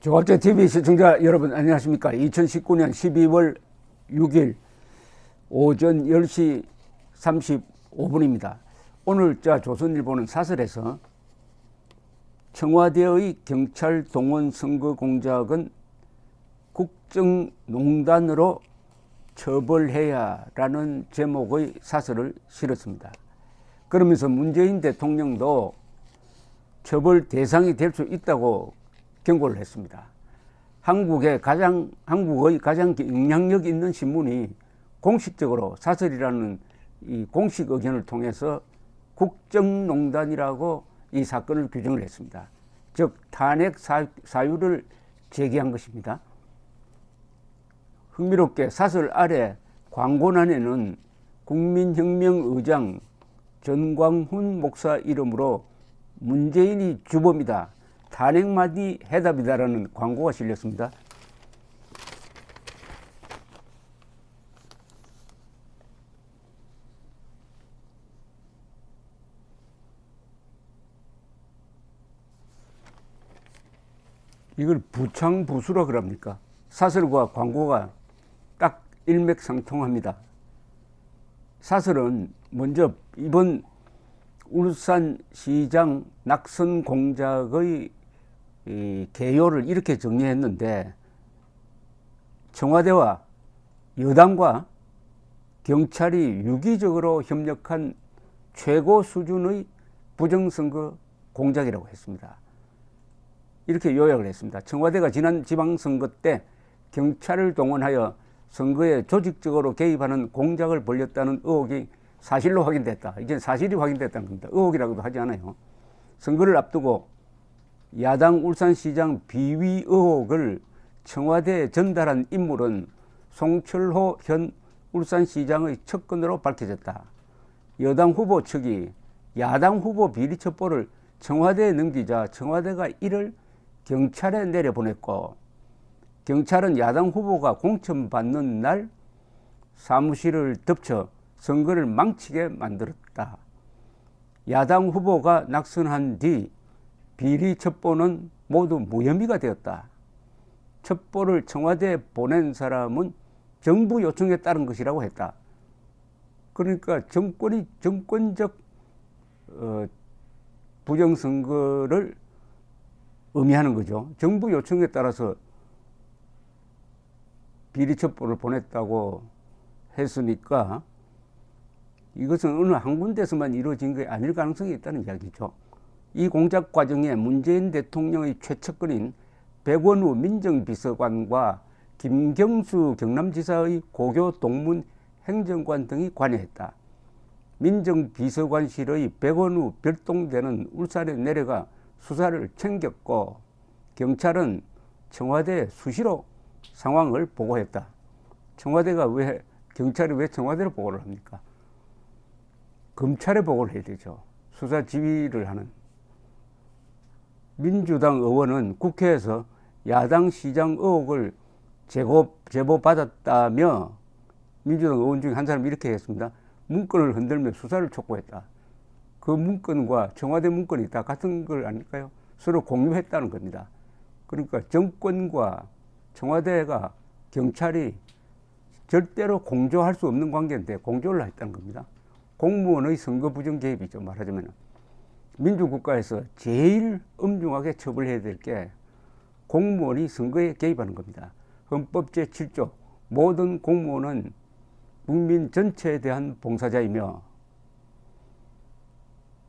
조갑제TV 시청자 여러분 안녕하십니까. 2019년 12월 6일 오전 10시 35분입니다. 오늘 조선일보는 사설에서 청와대의 경찰 동원 선거 공작은 국정농단으로 처벌해야 라는 제목의 사설을 실었습니다. 그러면서 문재인 대통령도 처벌 대상이 될 수 있다고 경고를 했습니다. 한국의 가장 영향력 있는 신문이 공식적으로 사설이라는 이 공식 의견을 통해서 국정농단이라고 이 사건을 규정을 했습니다. 즉 탄핵 사유를 제기한 것입니다. 흥미롭게 사설 아래 광고란에는 국민혁명의장 전광훈 목사 이름으로 문재인이 주범이다, 탄핵만이 해답이다라는 광고가 실렸습니다. 이걸 부창부수라 그럽니까? 사설과 광고가 딱 일맥상통합니다. 사설은 먼저 이번 울산시장 낙선 공작의 개요를 이렇게 정리했는데, 청와대와 여당과 경찰이 유기적으로 협력한 최고 수준의 부정선거 공작이라고 했습니다. 이렇게 요약을 했습니다. 청와대가 지난 지방선거 때 경찰을 동원하여 선거에 조직적으로 개입하는 공작을 벌였다는 의혹이 사실로 확인됐다. 이제 사실이 확인됐다는 겁니다. 의혹이라고도 하지 않아요. 선거를 앞두고 야당 울산시장 비위 의혹을 청와대에 전달한 인물은 송철호 현 울산시장의 측근으로 밝혀졌다. 여당 후보 측이 야당 후보 비리 첩보를 청와대에 넘기자 청와대가 이를 경찰에 내려보냈고, 경찰은 야당 후보가 공천받는 날 사무실을 덮쳐 선거를 망치게 만들었다. 야당 후보가 낙선한 뒤 비리 첩보는 모두 무혐의가 되었다. 첩보를 청와대에 보낸 사람은 정부 요청에 따른 것이라고 했다. 그러니까 정권이 정권적 부정선거를 의미하는 거죠. 정부 요청에 따라서 비리 첩보를 보냈다고 했으니까 이것은 어느 한 군데서만 이루어진 게 아닐 가능성이 있다는 이야기죠. 이 공작 과정에 문재인 대통령의 최측근인 백원우 민정비서관과 김경수 경남지사의 고교 동문 행정관 등이 관여했다. 민정비서관실의 백원우 별동대는 울산에 내려가 수사를 챙겼고, 경찰은 청와대에 수시로 상황을 보고했다. 경찰이 왜 청와대로 보고를 합니까? 검찰에 보고를 해야 되죠. 수사 지휘를 하는. 민주당 의원은 국회에서 야당 시장 의혹을 제보받았다며, 민주당 의원 중에 한 사람이 이렇게 했습니다. 문건을 흔들며 수사를 촉구했다. 그 문건과 청와대 문건이 다 같은 걸 아닐까요? 서로 공유했다는 겁니다. 그러니까 정권과 청와대가 경찰이 절대로 공조할 수 없는 관계인데 공조를 했다는 겁니다. 공무원의 선거 부정 개입이죠. 말하자면 민주국가에서 제일 엄중하게 처벌해야 될 게 공무원이 선거에 개입하는 겁니다. 헌법 제7조 모든 공무원은 국민 전체에 대한 봉사자이며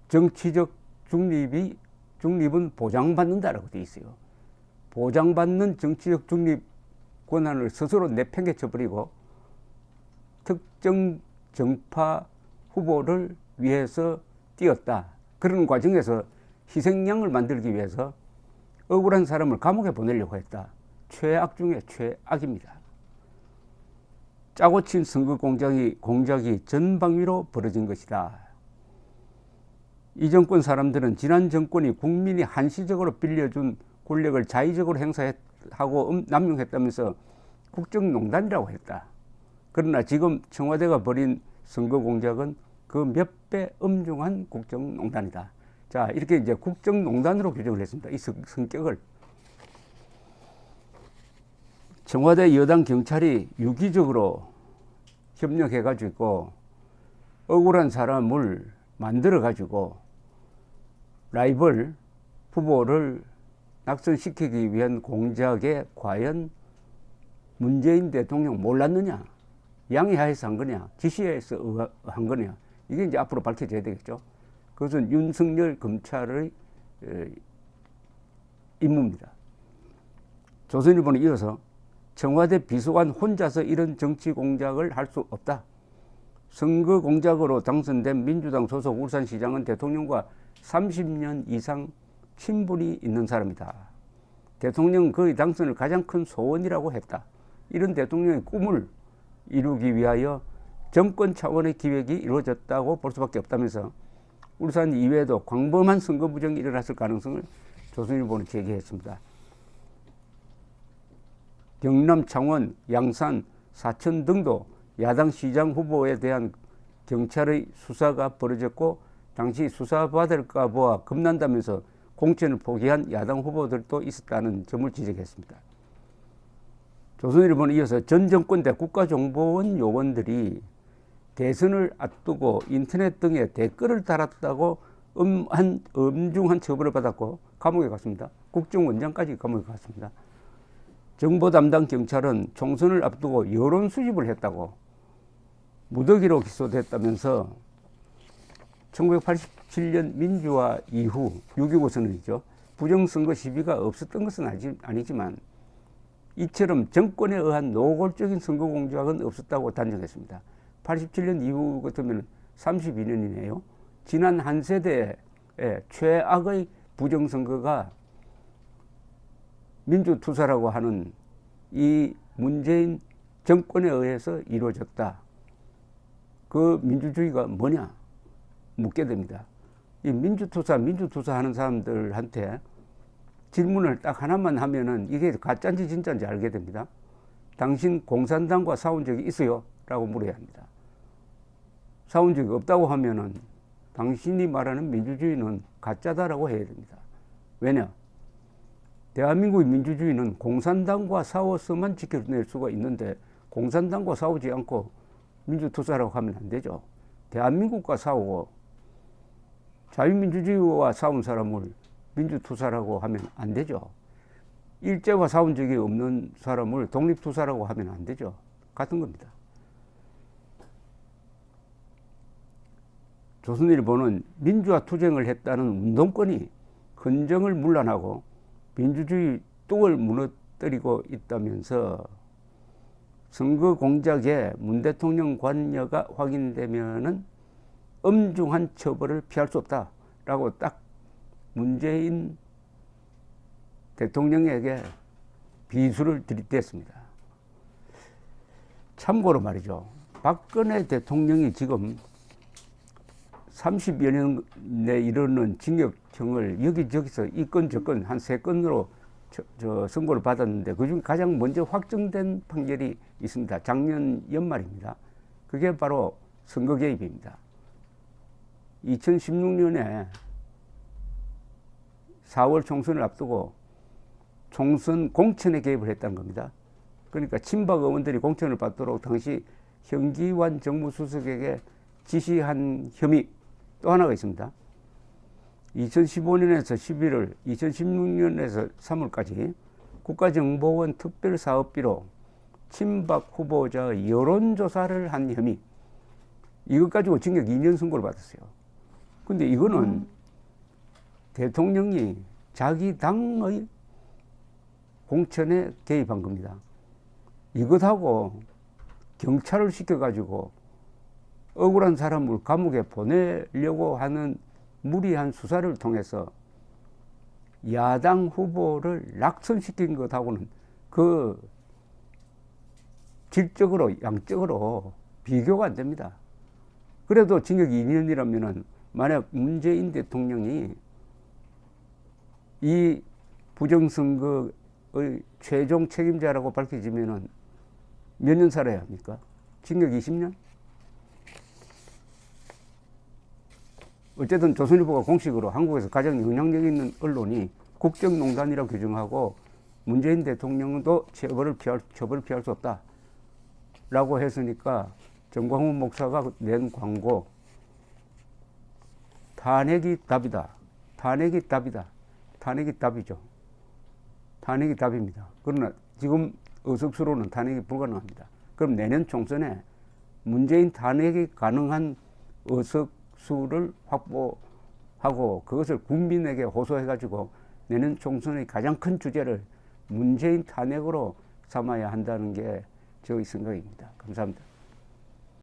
정치적 중립은 보장받는다라고 되어 있어요. 보장받는 정치적 중립 권한을 스스로 내팽개쳐버리고 특정 정파 후보를 위해서 뛰었다. 그런 과정에서 희생양을 만들기 위해서 억울한 사람을 감옥에 보내려고 했다. 최악 중에 최악입니다. 짜고 친 선거 공작이 전방위로 벌어진 것이다. 이 정권 사람들은 지난 정권이 국민이 한시적으로 빌려준 권력을 자의적으로 행사하고 남용했다면서 국정농단이라고 했다. 그러나 지금 청와대가 벌인 선거 공작은 그 몇 배 엄중한 국정농단이다. 자, 이렇게 이제 국정농단으로 규정을 했습니다. 이 성격을. 청와대 여당 경찰이 유기적으로 협력해가지고 억울한 사람을 만들어가지고 라이벌 후보를 낙선시키기 위한 공작에 과연 문재인 대통령 몰랐느냐, 양해하에서 한 거냐, 지시해서 한 거냐, 이게 이제 앞으로 밝혀져야 되겠죠. 그것은 윤석열 검찰의 임무입니다. 조선일보는 이어서 청와대 비서관 혼자서 이런 정치 공작을 할 수 없다. 선거 공작으로 당선된 민주당 소속 울산시장은 대통령과 30년 이상 친분이 있는 사람이다. 대통령 그의 당선을 가장 큰 소원이라고 했다. 이런 대통령의 꿈을 이루기 위하여 정권 차원의 기획이 이루어졌다고 볼 수밖에 없다면서 울산 이외에도 광범한 선거 부정이 일어났을 가능성을 조선일보는 제기했습니다. 경남, 창원, 양산, 사천 등도 야당 시장 후보에 대한 경찰의 수사가 벌어졌고 당시 수사받을까 보아 겁난다면서 공천을 포기한 야당 후보들도 있었다는 점을 지적했습니다. 조선일보는 이어서 전 정권 대 국가정보원 요원들이 대선을 앞두고 인터넷 등에 댓글을 달았다고 엄중한 처벌을 받았고 감옥에 갔습니다. 국정원장까지 감옥에 갔습니다. 정보 담당 경찰은 총선을 앞두고 여론 수집을 했다고 무더기로 기소됐다면서 1987년 민주화 이후 6.25 선언이죠. 부정선거 시비가 없었던 것은 아니지만 이처럼 정권에 의한 노골적인 선거 공작은 없었다고 단정했습니다. 87년 이후 같으면 32년이네요. 지난 한 세대의 최악의 부정선거가 민주투사라고 하는 이 문재인 정권에 의해서 이루어졌다. 그 민주주의가 뭐냐 묻게 됩니다. 이 민주투사 하는 사람들한테 질문을 딱 하나만 하면은 이게 가짜인지 진짜인지 알게 됩니다. 당신 공산당과 싸운 적이 있어요? 라고 물어야 합니다. 싸운 적이 없다고 하면은 당신이 말하는 민주주의는 가짜다라고 해야 됩니다. 왜냐? 대한민국의 민주주의는 공산당과 싸워서만 지켜낼 수가 있는데 공산당과 싸우지 않고 민주투사라고 하면 안 되죠. 대한민국과 싸우고 자유민주주의와 싸운 사람을 민주투사라고 하면 안 되죠. 일제와 싸운 적이 없는 사람을 독립투사라고 하면 안 되죠. 같은 겁니다. 조선일보는 민주화 투쟁을 했다는 운동권이 헌정을 문란하고 민주주의 뚝을 무너뜨리고 있다면서 선거 공작에 문 대통령 관여가 확인되면은 엄중한 처벌을 피할 수 없다라고 딱 문재인 대통령에게 비수를 들이댔습니다. 참고로 말이죠. 박근혜 대통령이 지금 30여 년에 이르는 징역형을 여기저기서 이 건 저 건 한 3건으로 선고를 받았는데 그중 가장 먼저 확정된 판결이 있습니다. 작년 연말입니다. 그게 바로 선거 개입입니다. 2016년에 4월 총선을 앞두고 총선 공천에 개입을 했다는 겁니다. 그러니까 친박 의원들이 공천을 받도록 당시 현기환 정무수석에게 지시한 혐의 또 하나가 있습니다. 2015년에서 11월, 2016년에서 3월까지 국가정보원 특별사업비로 친박 후보자 여론조사를 한 혐의, 이것 가지고 징역 2년 선고를 받았어요. 근데 이거는 대통령이 자기 당의 공천에 개입한 겁니다. 이것하고 경찰을 시켜가지고 억울한 사람을 감옥에 보내려고 하는 무리한 수사를 통해서 야당 후보를 낙선시킨 것하고는 그 질적으로 양적으로 비교가 안 됩니다. 그래도 징역 2년이라면은 만약 문재인 대통령이 이 부정선거의 최종 책임자라고 밝혀지면은 몇 년 살아야 합니까? 징역 20년? 어쨌든 조선일보가 공식으로 한국에서 가장 영향력 있는 언론이 국정농단이라고 규정하고 문재인 대통령도 처벌을 피할 수 없다라고 했으니까 정광훈 목사가 낸 광고 탄핵이 답이다. 탄핵이 답이다. 탄핵이 답이죠. 탄핵이 답입니다. 그러나 지금 의석수로는 탄핵이 불가능합니다. 그럼 내년 총선에 문재인 탄핵이 가능한 의석수를 확보하고 그것을 국민에게 호소해가지고 내년 총선의 가장 큰 주제를 문재인 탄핵으로 삼아야 한다는 게 저의 생각입니다. 감사합니다.